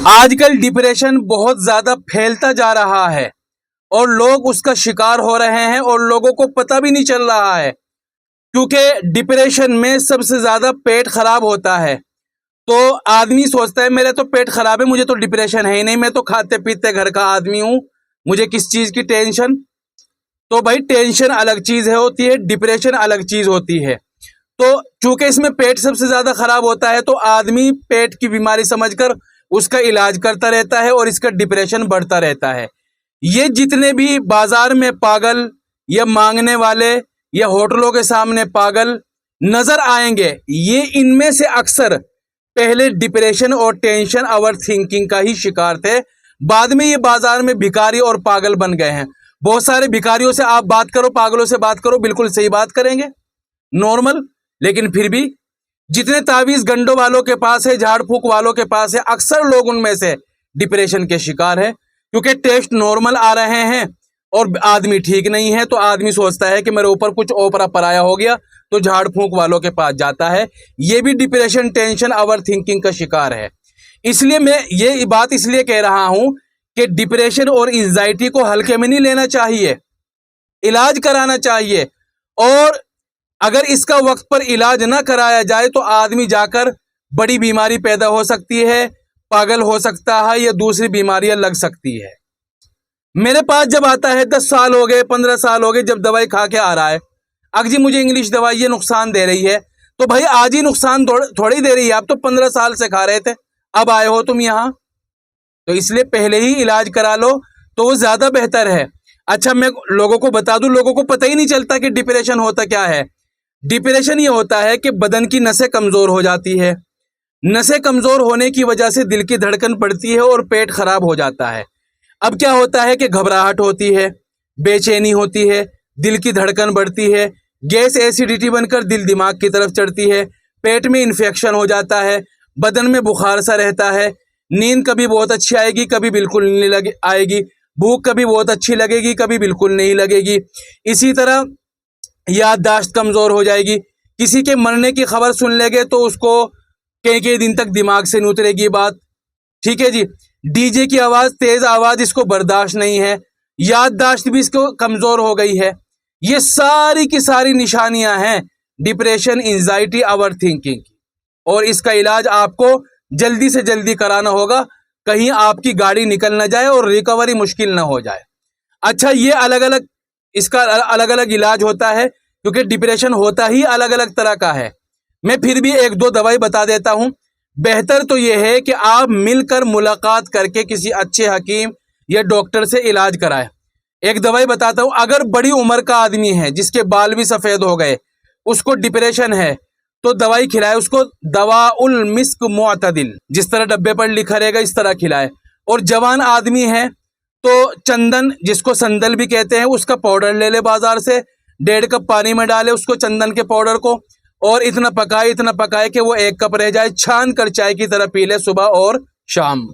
आजकल डिप्रेशन बहुत ज्यादा फैलता जा रहा है और लोग उसका शिकार हो रहे हैं और लोगों को पता भी नहीं चल रहा है, क्योंकि डिप्रेशन में सबसे ज्यादा पेट खराब होता है। तो आदमी सोचता है मेरा तो पेट खराब है, मुझे तो डिप्रेशन है ही नहीं, मैं तो खाते पीते घर का आदमी हूं, मुझे किस चीज की टेंशन। तो भाई टेंशन अलग चीज है होती है, डिप्रेशन अलग चीज होती है। तो चूंकि इसमें पेट सबसे ज्यादा खराब होता है तो आदमी पेट की बीमारी समझकर उसका इलाज करता रहता है और इसका डिप्रेशन बढ़ता रहता है। ये जितने भी बाजार में पागल या मांगने वाले या होटलों के सामने पागल नजर आएंगे, ये इनमें से अक्सर पहले डिप्रेशन और टेंशन ओवर थिंकिंग का ही शिकार थे। बाद में ये बाजार में भिखारी और पागल बन गए हैं। बहुत सारे भिखारियों से आप बात करो, पागलों से बात करो, बिल्कुल सही बात करेंगे, नॉर्मल। लेकिन फिर भी जितने तावीज गंडों वालों के पास है, झाड़ फूक वालों के पास है, अक्सर लोग उनमें से डिप्रेशन के शिकार है, क्योंकि टेस्ट नॉर्मल आ रहे हैं और आदमी ठीक नहीं है। तो आदमी सोचता है कि मेरे ऊपर कुछ ओपरा पराया हो गया, तो झाड़ फूक वालों के पास जाता है। ये भी डिप्रेशन, टेंशन, ओवर थिंकिंग का शिकार है। इसलिए मैं ये बात इसलिए कह रहा हूं कि डिप्रेशन और एंजाइटी को हल्के में नहीं लेना चाहिए, इलाज कराना चाहिए। और अगर इसका वक्त पर इलाज ना कराया जाए तो आदमी जाकर बड़ी बीमारी पैदा हो सकती है, पागल हो सकता है या दूसरी बीमारियां लग सकती है। मेरे पास जब आता है 10 साल हो गए, 15 साल हो गए, जब दवाई खा के आ रहा है, अगर जी मुझे इंग्लिश दवाई ये नुकसान दे रही है, तो भाई आज ही नुकसान थोड़ी दे रही है, आप तो 15 साल से खा रहे थे, अब आए हो तुम यहां। तो इसलिए पहले ही इलाज करा लो तो वो ज्यादा बेहतर है। अच्छा, मैं लोगों को बता दूं, लोगों को पता ही नहीं चलता कि डिप्रेशन होता क्या है। डिप्रेशन ये होता है कि बदन की नसें कमजोर हो जाती है, नसें कमजोर होने की वजह से दिल की धड़कन बढ़ती है और पेट खराब हो जाता है। अब क्या होता है कि घबराहट होती है, बेचैनी होती है, दिल की धड़कन बढ़ती है, गैस एसिडिटी बनकर दिल दिमाग की तरफ चढ़ती है, पेट में इन्फेक्शन हो जाता है, बदन में बुखार सा रहता है, नींद कभी बहुत अच्छी आएगी, कभी बिल्कुल नहीं आएगी, भूख कभी बहुत अच्छी लगेगी, कभी बिल्कुल नहीं लगेगी। इसी तरह याददाश्त कमजोर हो जाएगी। किसी के मरने की खबर सुन लेंगे तो उसको कई दिन तक दिमाग से नहीं उतरेगी बात, ठीक है जी। डीजे की आवाज, तेज आवाज इसको बर्दाश्त नहीं है, याददाश्त भी इसको कमजोर हो गई है। ये सारी की सारी निशानियां हैं डिप्रेशन, एंजाइटी, ओवर थिंकिंग की। और इसका इलाज आपको जल्दी से जल्दी कराना होगा, कहीं आपकी गाड़ी निकल ना जाए और रिकवरी मुश्किल ना हो जाए। अच्छा, ये अलग अलग, इसका अलग अलग इलाज होता है, क्योंकि डिप्रेशन होता ही अलग अलग तरह का है। मैं फिर भी एक दो दवाई बता देता हूं। बेहतर तो यह है कि आप मिलकर मुलाकात करके किसी अच्छे हकीम या डॉक्टर से इलाज कराएं। एक दवाई बताता हूं, अगर बड़ी उम्र का आदमी है जिसके बाल भी सफेद हो गए, उसको डिप्रेशन है, तो दवाई खिलाए उसको, दवाउल मिस्क मुअतदिल, जिस तरह डब्बे पर लिखा रहेगा इस तरह खिलाए। और जवान आदमी है तो चंदन, जिसको संदल भी कहते हैं, उसका पाउडर ले ले बाजार से, 1.5 कप पानी में डाले उसको, चंदन के पाउडर को, और इतना पकाए कि वो 1 कप रह जाए, छान कर चाय की तरह पी ले सुबह और शाम।